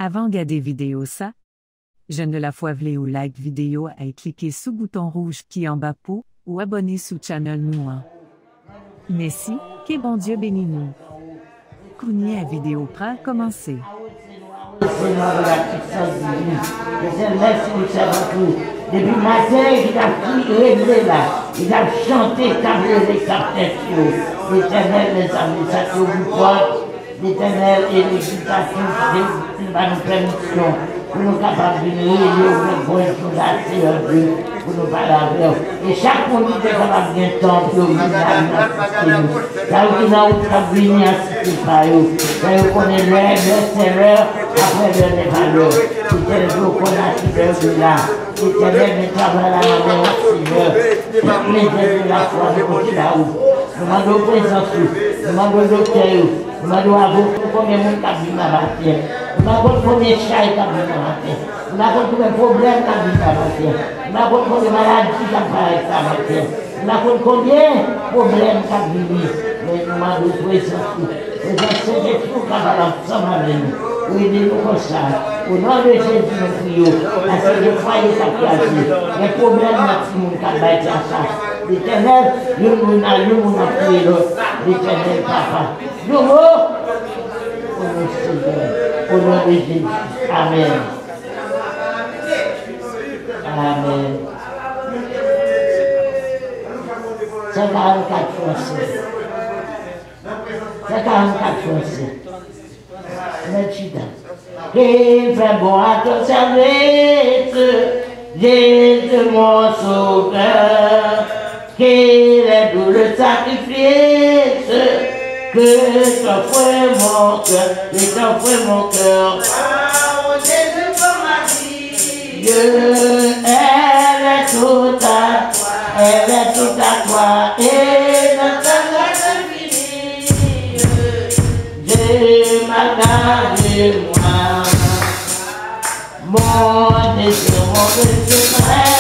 Avant de regarder vidéo ça, je ne la fois vle ou like vidéo et cliquer sur le bouton rouge qui est en bas pour ou abonner sous channel nous. Merci, que bon Dieu bénisse nous. Kouni à vidéo prêt commencer. Seigneur de la puissance divine. Je merci pour ça tout. Depuis le matin, il a tout réglé là. Il a chanté, tablé les capteurs. L'Éternel, les amis, ça qui ouvre porte. L'Éternel et l'exultation il va nous permission pour nous capables de nous réunir pour nous assurer pour nous parler avec. Et chaque monde qui est capable de temps pour nous assister. Là où nous avons venir assister par eux. Là où on est l'heure, c'est l'heure, après l'heure des valeurs. C'est le jour qu'on a assisté de là. L'Éternel ne travaille la main au Seigneur. Les aides de la foi de côté là-haut. Nous demandons présence, nous demandons docteur, nous demandons à vous combien de monde qui a vu dans la terre. Nous demandons combien de chats qui a vu dans la terre. Nous demandons combien de problèmes qui a vu dans la terre. Nous demandons combien de maladies qui a vu dans la terre. Nous demandons combien de problèmes qui a vu. Mais nous demandons présence, présence Saint-Esprit qui va ensemble avec nous. Oui, nous comme ça. Au nom de Jésus, nous prions. Parce que les foyers qui a vu, les problèmes qui ont été à ça. L'Éternel, nous avons prié l'Éternel Papa. Nous, au nom Seigneur, au nom de Jésus. Amen. Amen. 144 Français. 144 Français. 28 ans. Et fait bon à ton service, Jésus mon sauveur. Qu'il est doux le sacrifice que t'offre mon cœur, que t'offre mon cœur. Oh Jésus pour ma vie, Dieu, elle est toute à toi, elle est toute à toi, et notre grâce infinie. Dieu m'a gardé moi, mon désir, frère.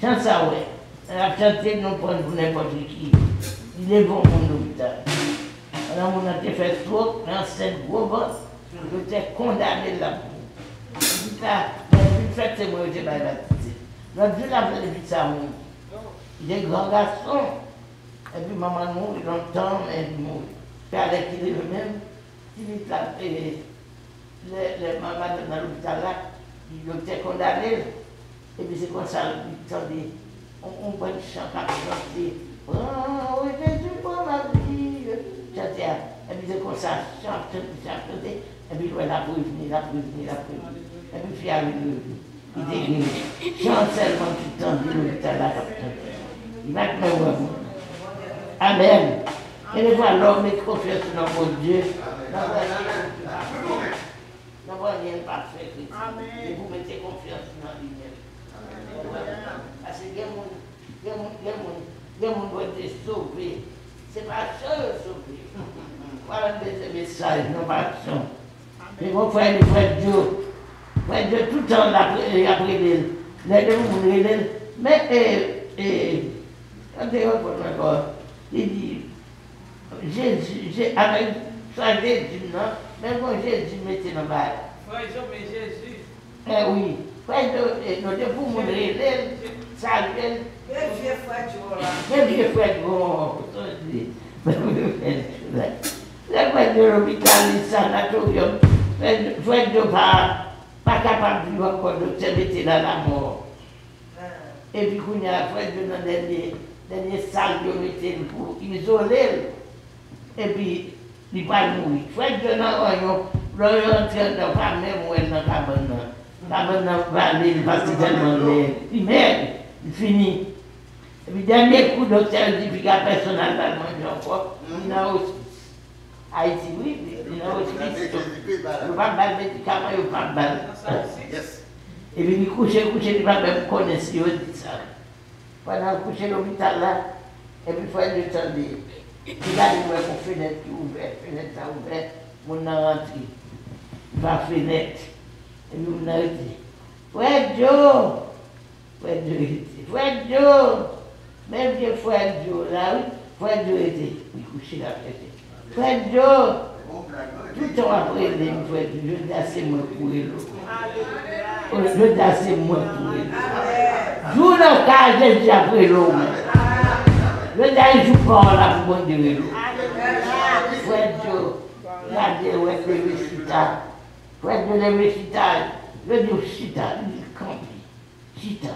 Chante ça, ouais. Elle a chanté, nous prenons pour n'importe qui. Il est bon mon hôpital. Alors, on a fait trop dans cette gros boss, je t'ai condamné là. là, une fête, c'est moi qui ai baptisé. L'autre jour, la pizza, il est grand garçon. Et puis maman mourit longtemps, mais il mourit. Puis avec il est même, il est les mamans dans l'hôpital là, ils ont été condamnés. Et puis c'est comme ça, on prend le chant comme ça, oh, Jésus pour ma vie. Et puis c'est comme ça, chante, et puis il a prévenu. Et puis il a il dégage. Chante seulement tout le temps, il est l'hôpital là, il va te voir. Amen. Et les fois l'homme met confiance dans mon Dieu. Dans votre lien parfait, et vous mettez confiance dans lui. Parce que il y a des gens qui être sauvés. Ce n'est pas seul sauvé. Voilà des messages, non pas action. Et mon frère, le frère Dieu, tout le temps, après les deux mondes, mais, quand il encore, il dit, Jésus, avec ça, Jésus, non, mais moi, Jésus mettait dans le bail. Frère Jean, mais Jésus. Eh oui, frère Dieu, nous devons montrer saluer. Quel vieux frère Dieu là. Quel vieux frère Dieu, le frère de l'hôpital, le sanatorium, frère Dieu pas capable de vivre encore, docteur mettait dans la mort. Et puis, il y a frère Dieu dans dernier salle, il mettait pour isoler. Et puis, il va mourir. Frère Dieu dans l'oignon, rentre dans la même ou dans la cabane. La cabane va aller, parce que tellement il meurt, il finit. Et puis, dernier coup, docteur dit, puis la personne n'a pas mangé encore, il a hospice. Haïti, oui, il a hospice. Il n'y a pas de médicaments, il n'y a pas de balle. Et puis, il couche, il ne va même connaître ce qu'il dit ça. Pendant qu'il couche à l'hôpital là, et puis, il faut être le temps de. Il a dit, pour fenêtre ouverte, on a rentré. Il va fenêtre. Et puis, on a dit, Frère Joe, même vieux Frère Joe, là, oui, Frère Joe était, il couchait la fête. Frère Joe, tout le temps après, il dit, Frère Joe, je dis assez moi pour l'eau. Je dis assez moi pour l'eau. Joue le cas, je dis après l'eau. Je dis, il joue pas là pour bon Dieu l'eau. Frère Joe, regardez, ouais, les récitages. Frère Joe, les récitages. Je dis, chita, il dit, campi. Chita,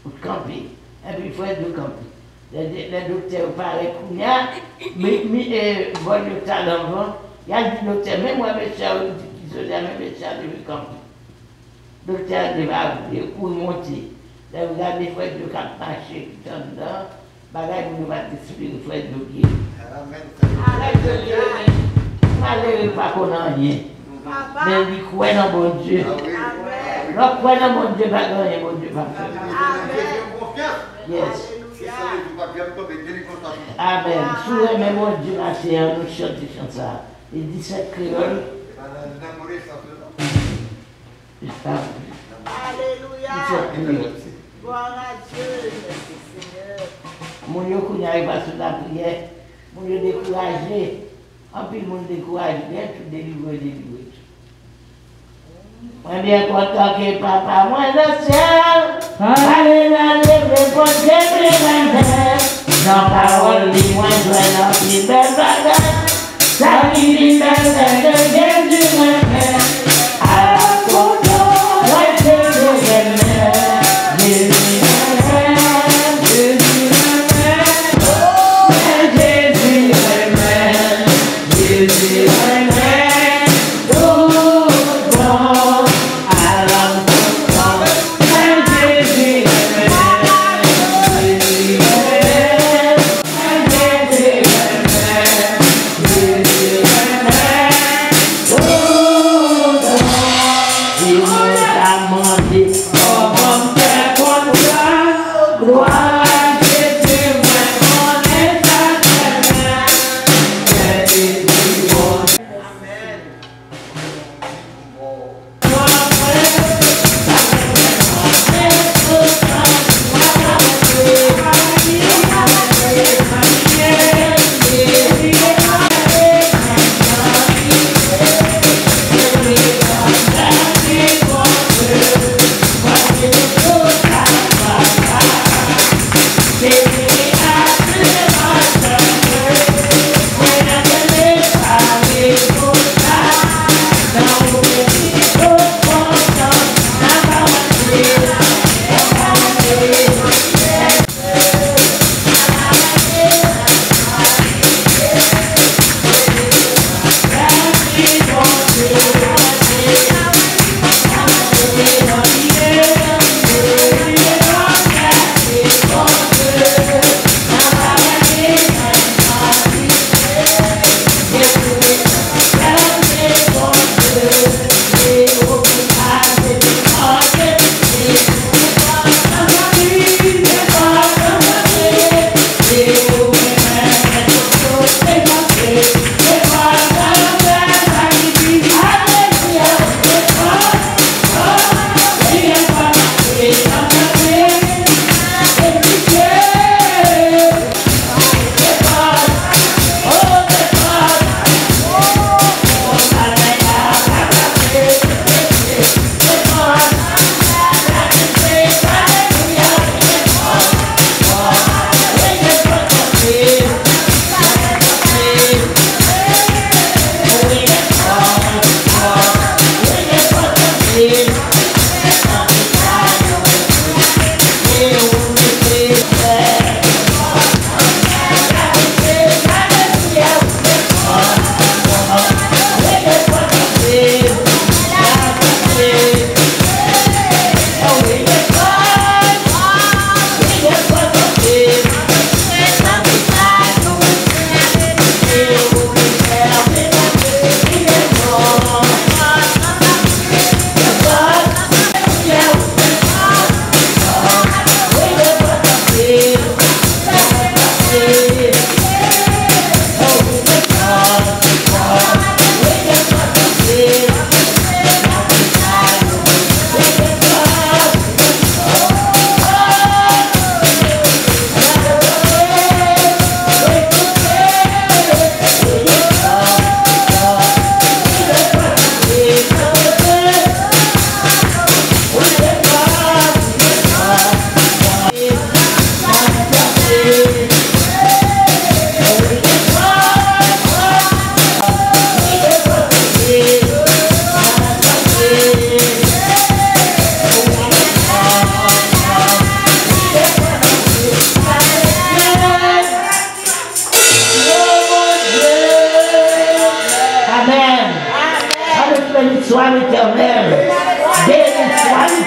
pour camper. Et puis, Frère Joe, camper. Les docteurs paraissent Kounia, mais bon, le talent, il y a des docteurs, même moi, monsieur, qui sont là, même monsieur, de camper. Le docteur devait pour monter. Là, vous regardez les frères de cap marché, tout en dedans, bagaille, vous va t'expliquer, frère de pied. Arrête de dire, malheureux pas qu'on a rien. Mais il croit dans mon Dieu. L'autre croit dans mon Dieu, pas grand, mon Dieu, pas faire. Yes. Amen. Souvent, même mon Dieu, merci, nous chantons ça. Les 17 créoles. Alléluia. Gloire à Dieu, merci Seigneur. Mon Dieu, qu'on n'arrive pas sur la prière, mon Dieu découragé. En plus, mon découragé, bien tout délivré. Moi bien content que papa, moi le ciel, allez la lever pour Dieu, dans parole, dis-moi, je vais dans une belle bagarre. Ça qui dit belle de Jésus, moi, à la côte, moi, je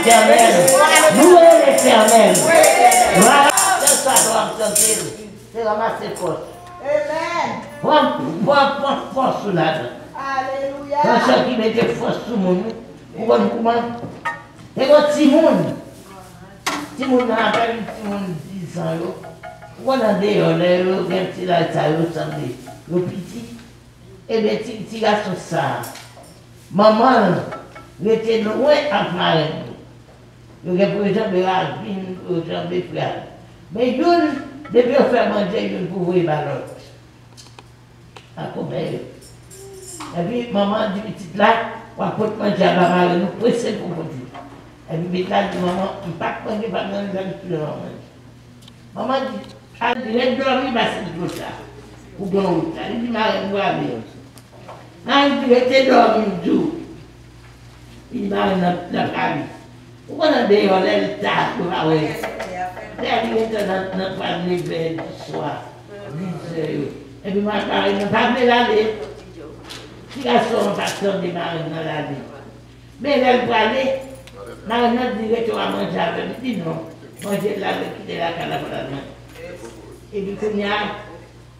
l'éternel. Louez l'éternel. Voilà. C'est ça doit chanter. C'est ramasser force. Prends force là-dedans. Alléluia. C'est ça qui mettait force sur mon nous. Vous comprenez comment? Et quand Timon, Timon n'a pas eu Timon 10 ans. Vous comprenez, on a eu un petit là, ça ressemble. Le petit. Et bien, petit garçon ça. Maman, il était loin à marraine. Il y a par exemple la vine, par exemple les frères. Mais une, depuis on fait manger, une pour voir l'autre. À combien? Et puis maman dit petite là, on peut manger à la marraine, nous pressons pour manger. Et puis petite là dit maman, on ne peut pas manger, pas manger, pas manger. Maman dit, ah, il est dormi, bah c'est tout ça. Pour bon route. Il dit marraine, vous allez. Non, il était dormi le jour. Il dit marraine, n'a pas vu. Vous connaissez, on est le tas, vous voyez. Il était dans notre famille vers du soir. Et puis, ma marraine n'a pas voulu l'aller. Si la soeur n'a pas sorti marraine dans l'année. Mais elle va aller. Marraine a dit que tu vas manger avec. Il dit non. Manger là, quitter la calabra. Et puis, quand il y a,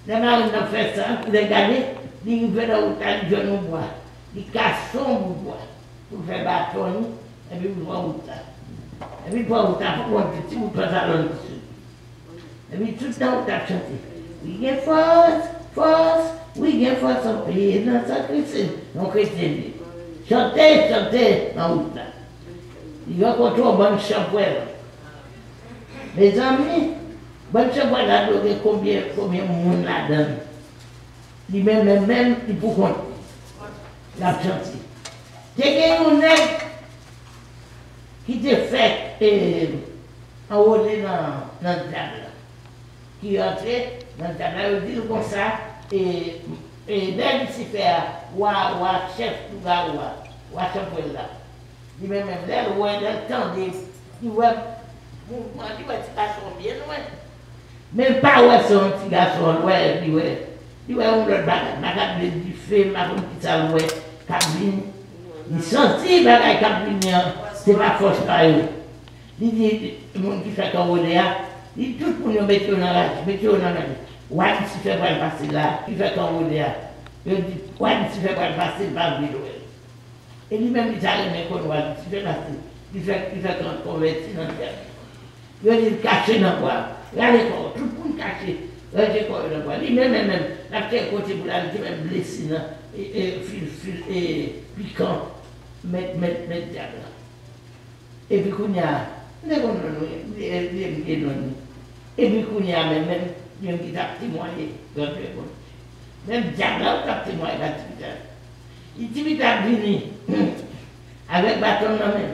la marraine a fait ça, il a gagné. Il veut dans le tas de jeunes bois. Il casse son bois pour faire bâton. Et puis, vous voyez où ça. Et puis, vous voyez où ça, pour un petit bout de pantalon dessus. Et puis, tout le temps, vous avez chanté. We get force, we get force en pays, dans sa chrétienne, non chrétienne. Chantez, dans où ça. Il va rencontrer une bonne champoelle. Mes amis, bonne champoelle a donné combien de monde là-dedans. Lui-même, il peut compter. La chanté. J'ai gagné un nègre qui était fait enrôler dans le table. Qui est entré dans le table, il dit comme ça, et dès qu'il s'y fait, ou chef tout gars, ou champion là. Il même là, ou dans le temps, il voit, mouvement, il voit petit garçon bien loin. Même pas où son petit garçon, il voit un autre bagage, du feu, ma petite salle, cabine. Il sentit bagage cabine, c'est pas force par eux. Il dit, le monde qui fait comme on est là, il dit tout le monde met dans la rage, mettez dans la rage. Ouais, si fait pas le passer là, il fait comme on est là. Il dit, ouais, si fait pas le passer, il va venir. Et lui-même, il s'arrête, mais qu'on voit, si fait passer, il fait qu'on convertit dans le terre. Il dit, caché dans quoi? Regardez quoi, tout le monde caché. Regardez quoi dans quoi? Lui-même, la terre côté pour la vie, même blessé, et piquant, mettre diable. Et puis, qu'on y a, et puis, qu'on y a même, il y a un petit témoigné, même diable, on a témoigné l'activité. Il dit, il a venu, avec bâton dans la main,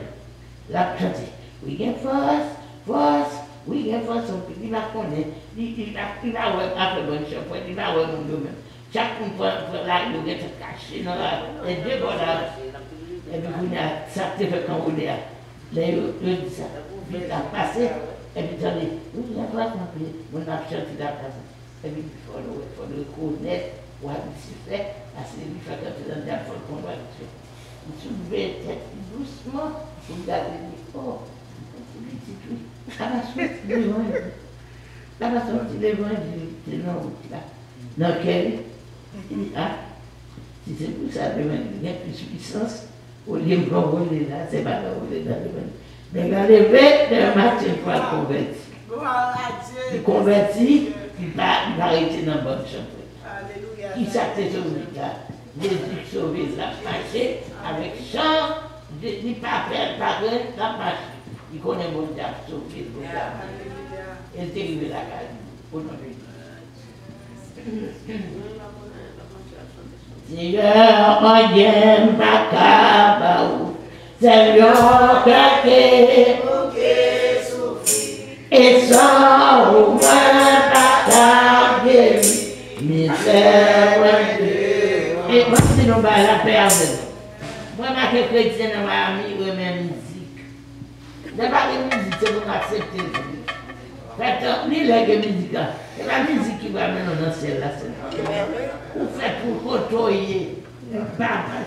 la chanté. We get force, we get force, il va connaître, il va avoir bonne chose, il va avoir mon domaine. Chaque fois, là, il est caché dans les deux bords là. Et puis, il y a ça qui fait quand vous l'avez. Là, il dit ça. Puis, il a passé. Et puis, il a dit, oui, il y a pas de mon action qui a passé. Et puis, il faut le reconnaître, ou s'y fait, parce qu'il fait quand il est dans le combat. Il soulevait la tête doucement, il regardait, il dit, oh, ça va sortir les loin. Ça va sortir les loin du nom là. Dans quel? Il dit, ah, si c'est pour ça, il y a plus de puissance, au lieu de rouler là, c'est pas de rouler dans le monde. Mais il a levé d'un match une fois converti. Il convertit, il va arrêter dans le bon champion. Il s'attendait sur le cas. Jésus sauvé la marché avec chant, il pas faire pas la marche. Il connaît mon diable sauvé le diable. Il est arrivé la caille. Pour nous. Seigneur, on vient pas cabaou. Seigneur, craqué, et sans au moins pas guéri. Misère, et moi, si nous va la perdre. Moi, je suis chrétien dans ma amie, je mets musique. Je n'ai pas de musique, c'est pour m'accepter. Faites ni la musique. C'est la musique qui va mener dans le ciel. Vous faites pour côtoyer.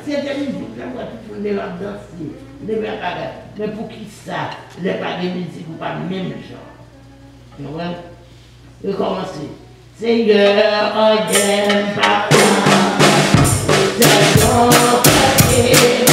C'est la musique, là, vous pouvez danser. Mais pour qui ça? Les pas de musique ou pas même genre. Vous voyez? Recommencer. Seigneur, on t'aime papa. C'est ton paquet,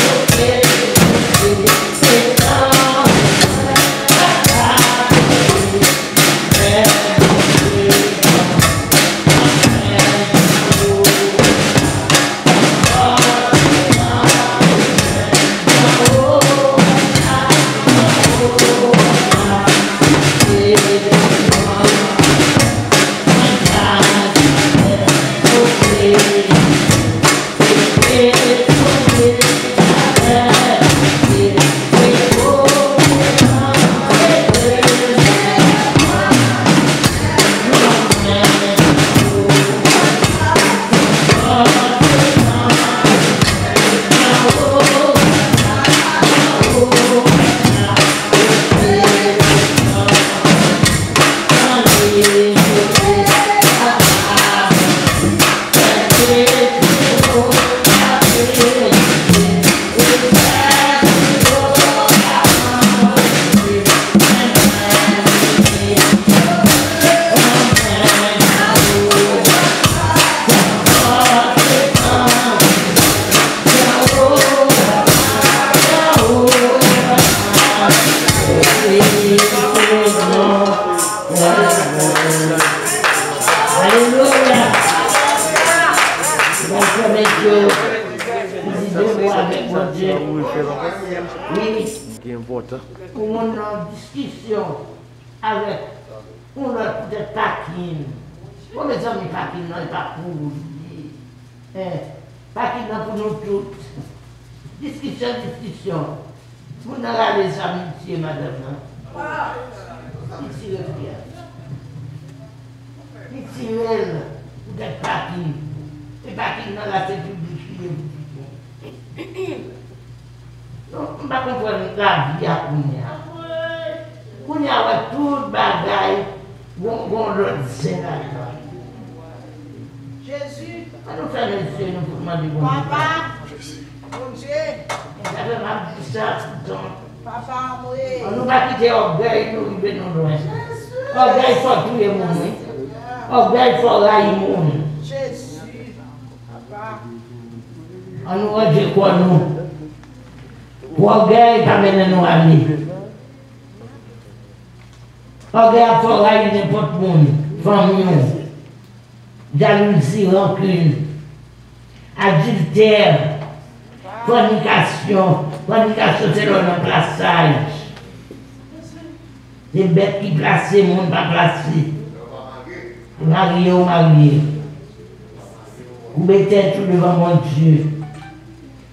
discussion. Vous n'avez les amitiés, madame. Ici, le bien. Ici, elle, vous êtes parti. C'est parti dans la République. Donc, on va comprendre la vie à Kounia. Kounia a tout le bagaille, bon l'autre c'est là. Jésus. On nous fait les yeux, nous pour demander bon. Papa. Bon Dieu. Papa, on nous va quitter orgueil, nous venons loin. Orgueil, il faut tuer mon monde. Orgueil, il faut railler mon monde. Jésus. Papa. On nous va dire quoi nous? Orgueil, pas mener nous à lui. Orgueil, il faut railler n'importe monde. Famille, jalousie, rancune, adultère. Fornication c'est le plaçage. Des bêtes qui placent, le monde pas placé. Marié ou marié. Vous mettez tout devant mon Dieu.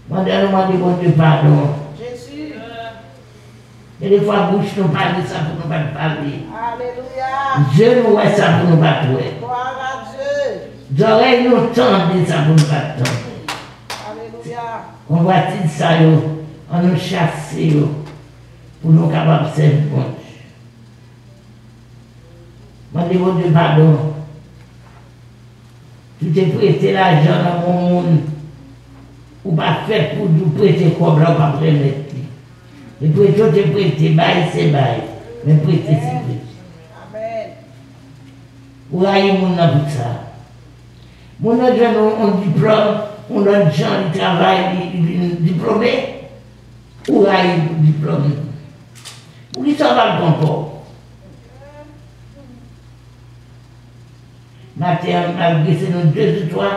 Demandez mon Dieu pardon. Jésus. Et des fois, bouche nous parle ça pour nous pas parler. Alléluia. Dieu nous voit ça pour nous pas trouver. Gloire à Dieu. J'aurais nous tendre ça pour nous pas tendre. On voit-il ça, on nous chasse pour nous capables de servir bon Dieu. Je demande Dieu pardon. Tu t'es prêté l'argent dans mon monde, ou pas fait pour nous prêter comme là, pas prêter. Et pour toi, tu prêté, bail c'est bail, mais prêter c'est prêter. Amen. Ou aïe mon nom pour ça. Mon a un diplôme. On a des gens qui travaillent diplômés, ou là, diplômé. Pour qui ça va le encore? Matin, malgré c'est nos 2 ou 3,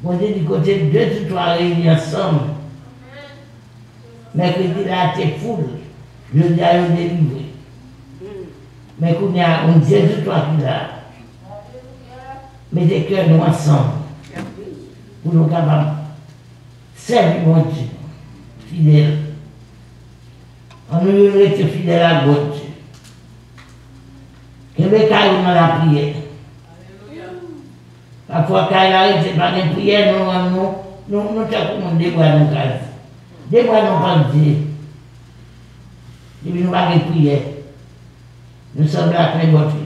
on dit du côté 2 ou 3 réunis ensemble. Mercredi, là, c'est full. Je dis à eux délivrer. Mais qu'on y a 2 ou 3 qui là. Mettez cœur nous ensemble. Pour nous capables de servir mon Dieu, fidèle. On nous reste fidèle à mon Dieu. Que le cas dans la prière. Parfois, quand il arrête, c'est pas de prière, nous avons des bois dans la case. Des bois dans pas Dieu. Et puis nous n'avons pas de prière. Nous sommes là très votre vie.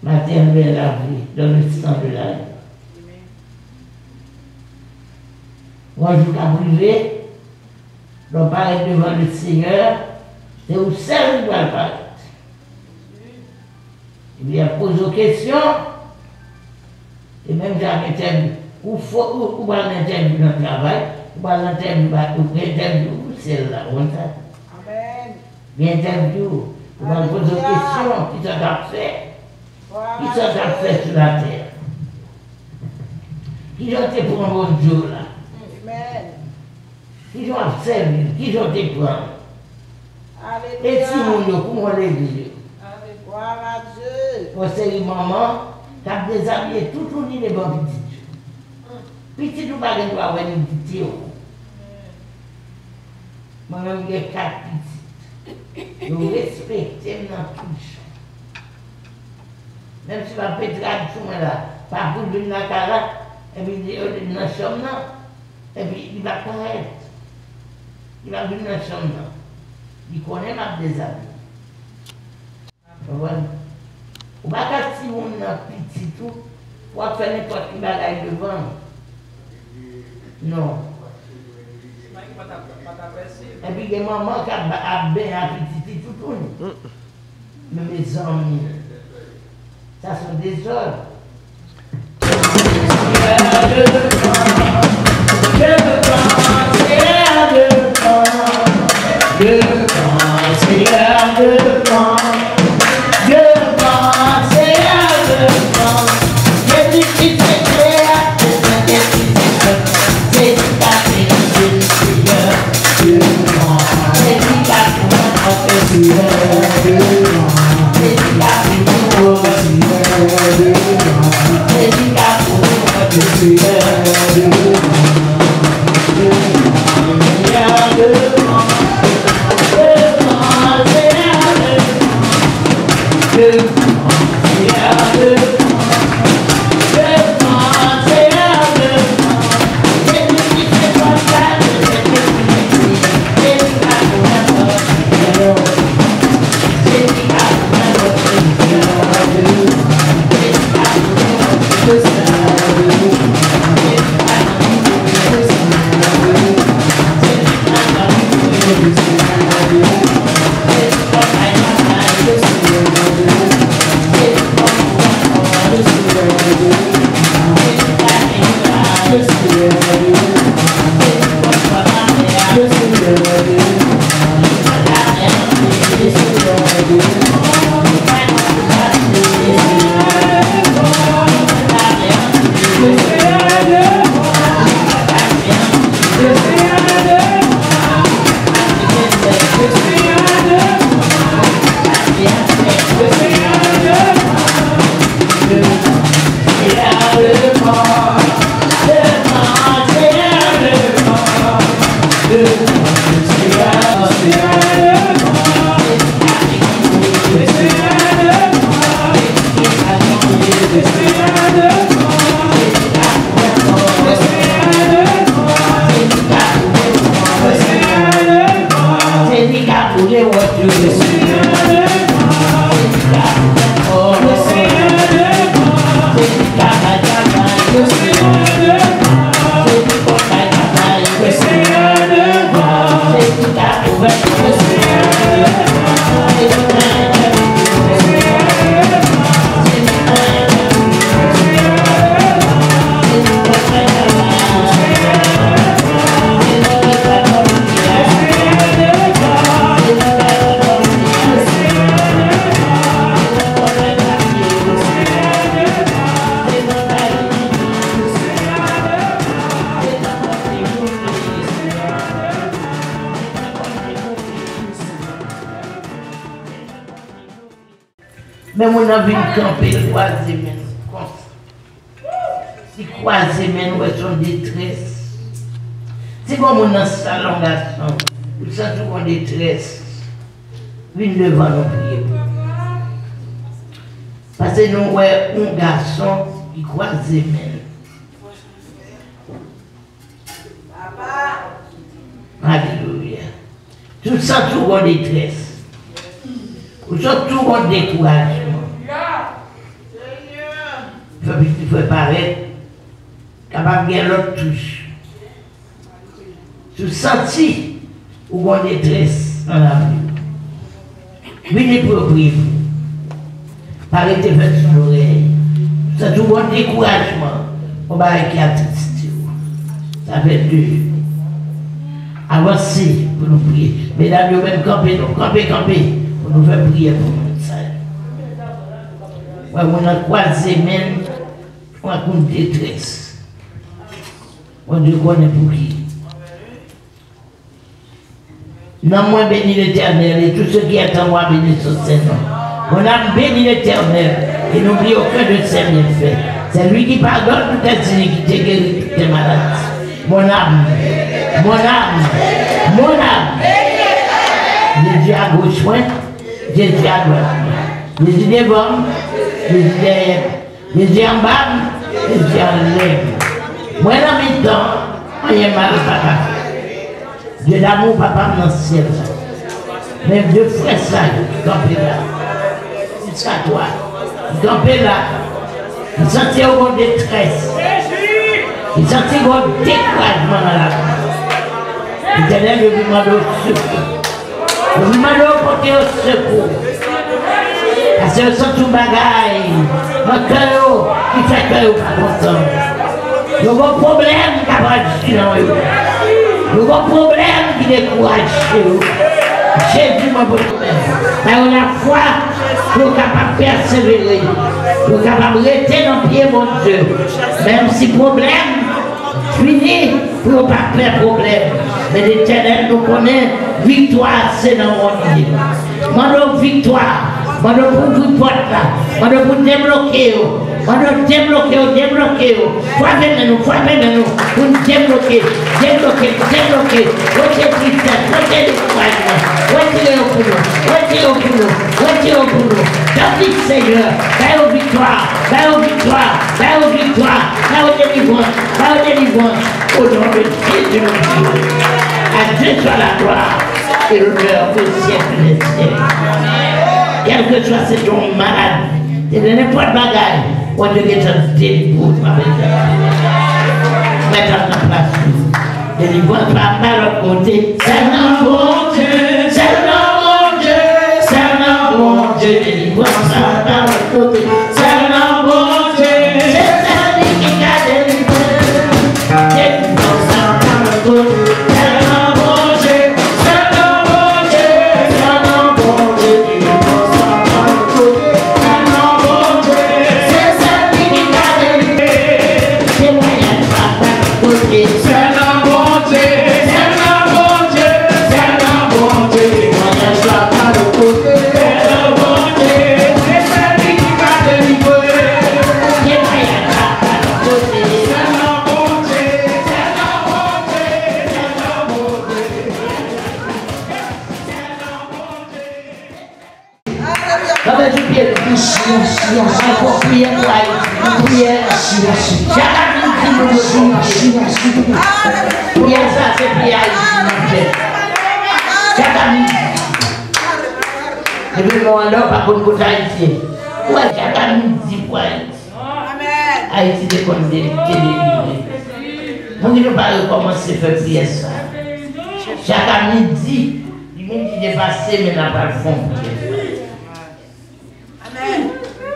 Matin, vers la vie, dans le sang de la vie. Moi, je suis privé, donc paraître devant le Seigneur, c'est où seul qui doit le paraître. Il vient poser aux questions, et même j'ai un interview, ou pas l'interview dans le travail, ou pas l'interview, c'est là, on ça. Amen. L'interview, on va poser aux questions, qui s'en fait, qui s'en fait sur la terre. Qui ont été pour un bon Dieu là? Amen. Qui ont servi, qui ont été pour un. Et si mon comment les dit? Gloire à Dieu. Pour ces mamans, qui ont déshabillé tout le monde les bons petits. Petit, nous ne pouvons pas avoir une petite. Moi-même, j'ai 4 petits. Je respecte dans tout champ. Même si ma petite tradition là, pas pour venir dans la carac, et puis il est dans la chambre, et puis il va paraître. Il va venir dans la chambre. Il connaît ma déshabillé. Voilà. On va pas si on a petit tout, pour faire n'importe qui bagaille devant. Non. Et puis, il y a des mamans qui ont bien un petit tout. Mais mes amis, ça sont des ordres. Mais on a vu camper croiser comme ça. Si croiser men ou son détresse. C'est comme on a salon garçon, ou ça tout en détresse. Vine devant nous prier. Parce que nous voyons un garçon qui croise men. Alléluia. Tout ça tout en détresse. Ou ça tout en découragement. Il faut paraître capable de l'autre touche. tu senti ou une détresse dans la vie. Venez pour prier. Parlez de votre oreille. Ça tout bon découragement. On va avec la tristesse. Ça fait deux. Avancez pour nous prier. Mesdames, nous même camper, pour nous faire prier pour nous. On a croisé même, on a une détresse. On Dieu connaît pour qui. Non, moi béni l'Éternel et tous ceux qui attendent moi béni son Seigneur. On a béni l'Éternel et n'oublie aucun de ses bienfaits. C'est lui qui pardonne toutes tes iniquités, guérit toutes tes maladies. Mon âme, mon âme, mon âme. Jésus à gauche, moi, Jésus à droite. Jésus devant, Jésus derrière. Jésus en bas, Jésus en l'air. Moi, dans mes temps, on y est mal, papa. Dieu d'amour, papa, dans le ciel. Même deux frères ça, qui campent là. Jusqu'à toi. Ils campent là. Ils sentaient une détresse. Ils sentaient un découragement dans la vie. L'Éternel lui demande au secours. Il lui demande au côté au secours. Parce que c'est tout bagaille. Mon cœur qui fait que vous pas content. Il y a un problème qui a pas de silence. Il y a un problème qui décourage. Jésus m'a beaucoup. Mais on a foi pour capable de persévérer. Pour capable de rester dans le pied, mon Dieu. Même si problème, fini, pour ne pas faire problème. Mais l'Éternel nous connaît, victoire, c'est dans mon Dieu. Mon victoire. On doit ouvrir porte là, on doit débloquer, on doit débloquer, frappez-nous, pour débloquer, votre tristesse, votre découragement, retirez au boulot, Tandis Seigneur, va aux victoires, va aux délivrances, au nom de Jésus. À Dieu soit la gloire et l'honneur au siècle des siècles. Quel que soit ce ton malade, c'est de n'importe quel bagage, on te get un délivre, mettre en place. Délivre par l'autre côté. C'est un bon Dieu, c'est un bon Dieu, c'est un bon Dieu, délivre par l'autre côté. C'est un bon Dieu, c'est un qui a délivré, délivre par l'autre côté. Haïti de comme délivré. Nous ne pouvons pas recommencer à faire prier ça. Chaque midi, il dit dépasser, mais n'a pas le fond.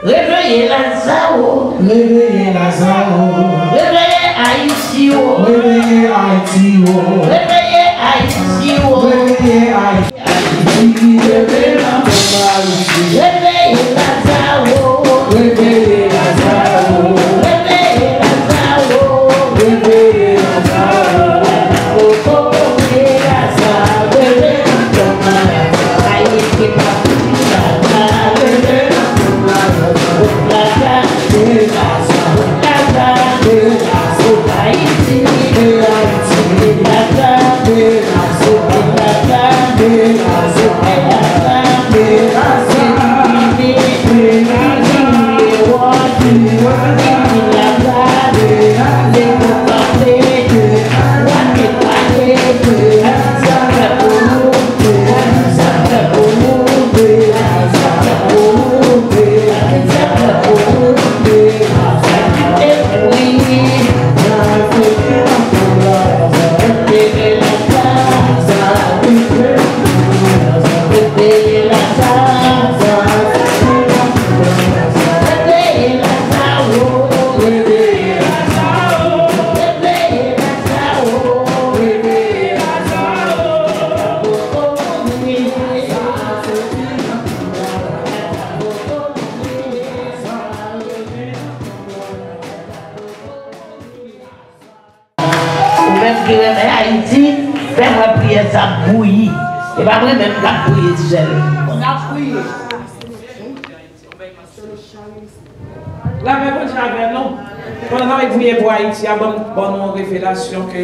Réveillez Lazaro. Réveillez Lazaro. Réveillez Haïti. Réveillez Haïti. Réveillez Haïti. Réveillez Haïti. Réveillez Lazaro. Réveillez Lazaro. Réveillez Lazaro. Réveillez Lazaro. Réveillez Lazaro. Réveillez Lazaro. Haïti Lazaro. Fais-moi prier ça bouillie. Et pas vrai même qu'à prier seul. La même chose avec nous. Pendant que vous priez pour Haïti, il y a une bonne révélation que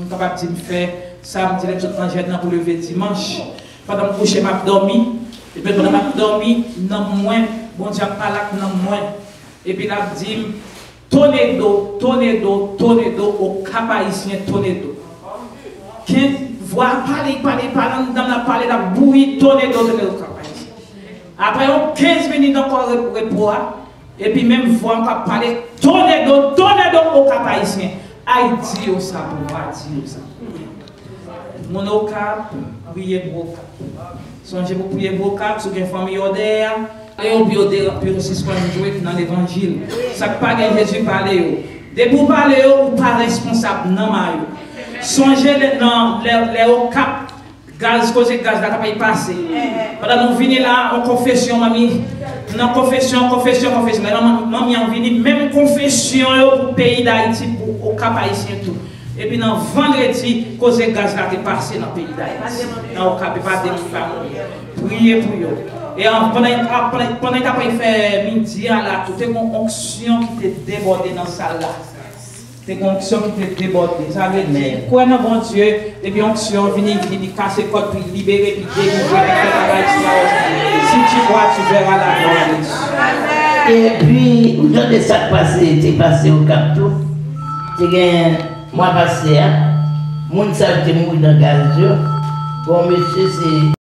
capable de faire samedi, les autres angèles pour lever dimanche. Pendant que je m'a dormi, et puis pendant que je dormi, non moins, bon Dieu pas là, non moins. Et puis là, dit, tornado au Cap Haïtien, tornado. Qui voit parler dans la parler, la bouillie, tornado au Cap Haïtien. Après 15 minutes encore repos. Et puis même voir encore parler tornado au Cap Haïtien. Haïti au ça pour moi, Haïti au ça. Mon au Cap, priez pour Cap. Songez pour prier pour Cap, sur une famille odeur. Et au biodère, puis aussi ce qu'on joue dans l'évangile. Ça pas que Jésus parler. Dès pour parler, ou pas responsable, non, Mario. Songez dans les au Cap, gaz, cause gaz, là, pas y passer. Pendant nous venons là, en confession, mamie. Non, confession. Mais maman en vini, même confession pour le pays d'Haïti, pour le Cap Haïtien tout. Et puis, dans vendredi, cause gaz là, t'es passé dans le pays d'Haïti. Dans le Cap, pas de femmes. Priez pour eux. Et pendant que tu as fait midi, là, tu as une onction qui t'est débordée dans la salle là. C'est une onction qui t'est débordée. Ça veut dire, quoi dans bon Dieu, et puis onction vient casser le code, puis libérer, puis délivrer, si tu vois, tu verras la gloire. Et puis, où t'as ça passé, t'es passé au Cap tout. Tu gagné, moi passé, mon salle t'es mort dans le gaz. Bon, monsieur, c'est.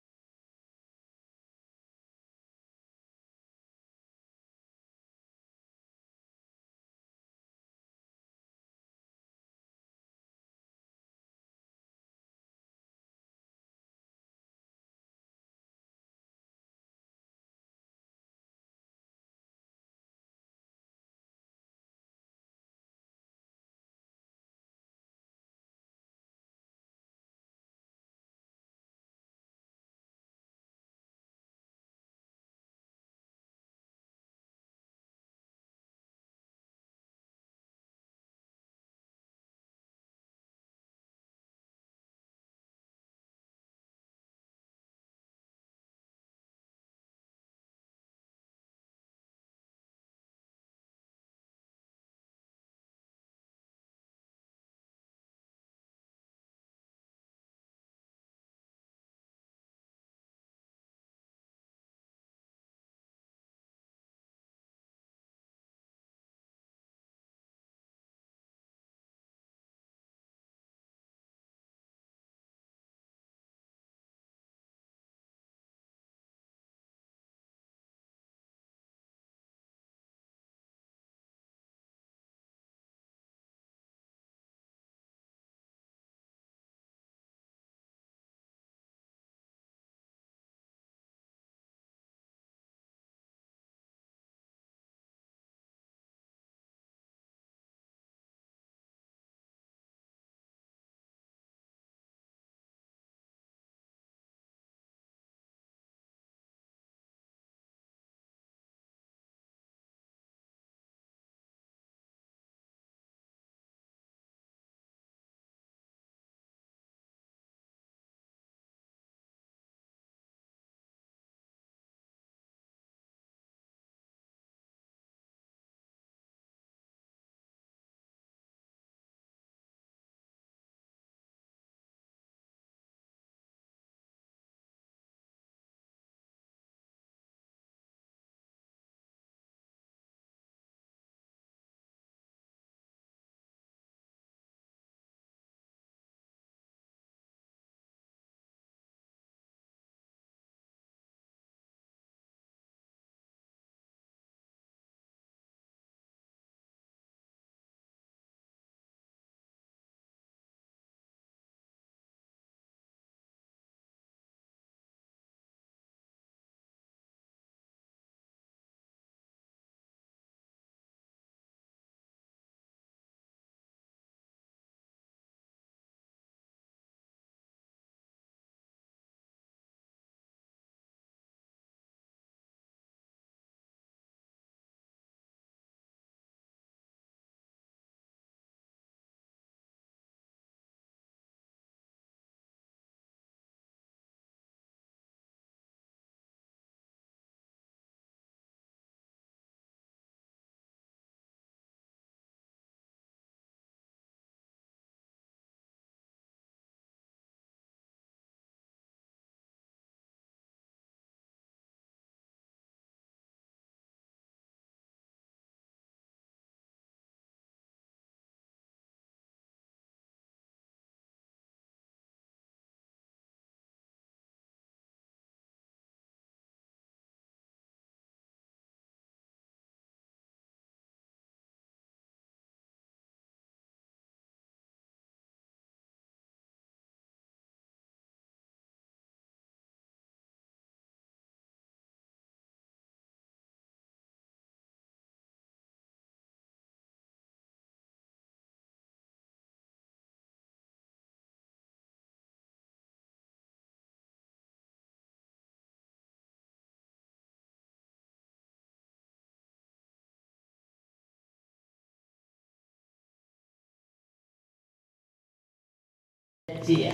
thé.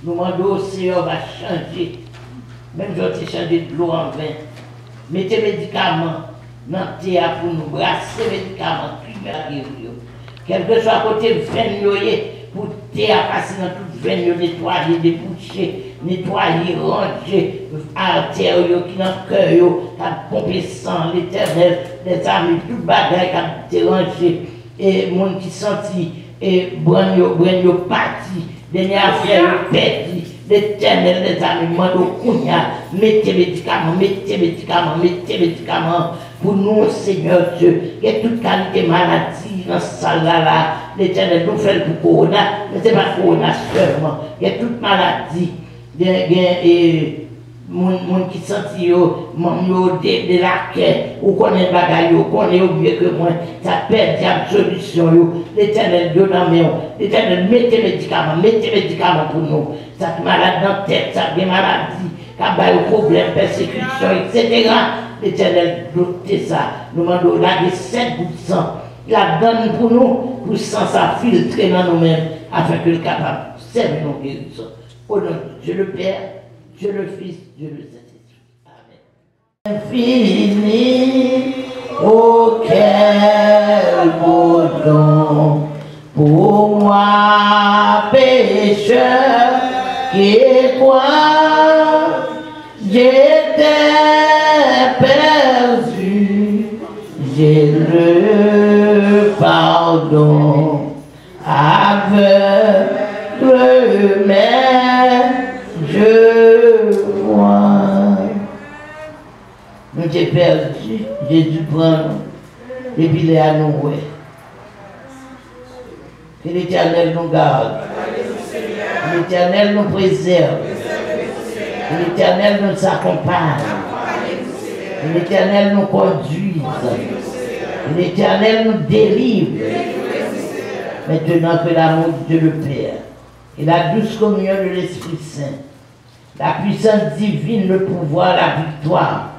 Nous demandons au Seigneur va changer. Même si tu changé de l'eau en vin. Mettez médicaments dans le thé pour nous brasser médicaments, quel que soit côté veine, pour thé à passer dans toute veine, nettoyer, déboucher, nettoyer, ranger, artères qui dans le cœur, qui a pompé sang, l'éternel, les amis, tout bagage qui a dérangé, et les gens qui sentit, et brand parti, dernière affaire, perdu, l'éternel, les amis, mando kounya, mettez médicaments, pour nous, Seigneur Dieu, il y a toute qualité de maladie dans ce salle-là. L'Éternel nous fait pour Corona, mais ce n'est pas Corona seulement. Il y a toute maladie. Il y a des gens qui sentent de la quête, ou connaît des bagages, ou connaît mieux que moi. Ça perd la solution. L'Éternel Dieu dans mes mains. L'Éternel mettez médicaments pour nous. Ça malade dans la tête, ça des maladies, ça a des problèmes, persécution, etc. L'Éternel, c'est ça. Nous demandons là des 7 bouts de sang. Il la donne pour nous, pour sang ça filtrer dans nous-mêmes, afin que le capable de servir nos guérisons. Au nom de Dieu le Père, Dieu le Fils, Dieu le Saint-Esprit. Amen. Infini, oh quel beau don pour moi, pécheur, qui croit, j'étais perdu, j'ai le pardon aveugle, mais je vois. Nous j'ai perdu, j'ai dû prendre et puis les à nous. Que l'Éternel nous garde, que l'Éternel nous préserve, que l'Éternel nous accompagne. Que l'Éternel nous conduise. Que l'Éternel nous délivre. Maintenant que l'amour de Dieu le Père et la douce communion de l'Esprit Saint, la puissance divine, le pouvoir, la victoire,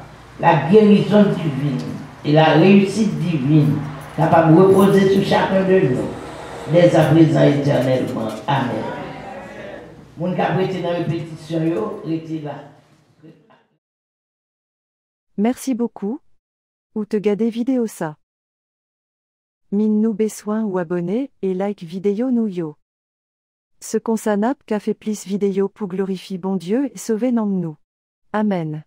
la guérison divine et la réussite divine, capable de reposer sur chacun de nous, dès à présent éternellement. Amen. Mon cap était dans la répétition, était là. Merci beaucoup. Ou te garder vidéo ça. Mine nous besoin ou abonner et like vidéo nous yo. Ce qu'on s'anap qu'a fait plus vidéo pour glorifier bon Dieu et sauver nom nous. Amen.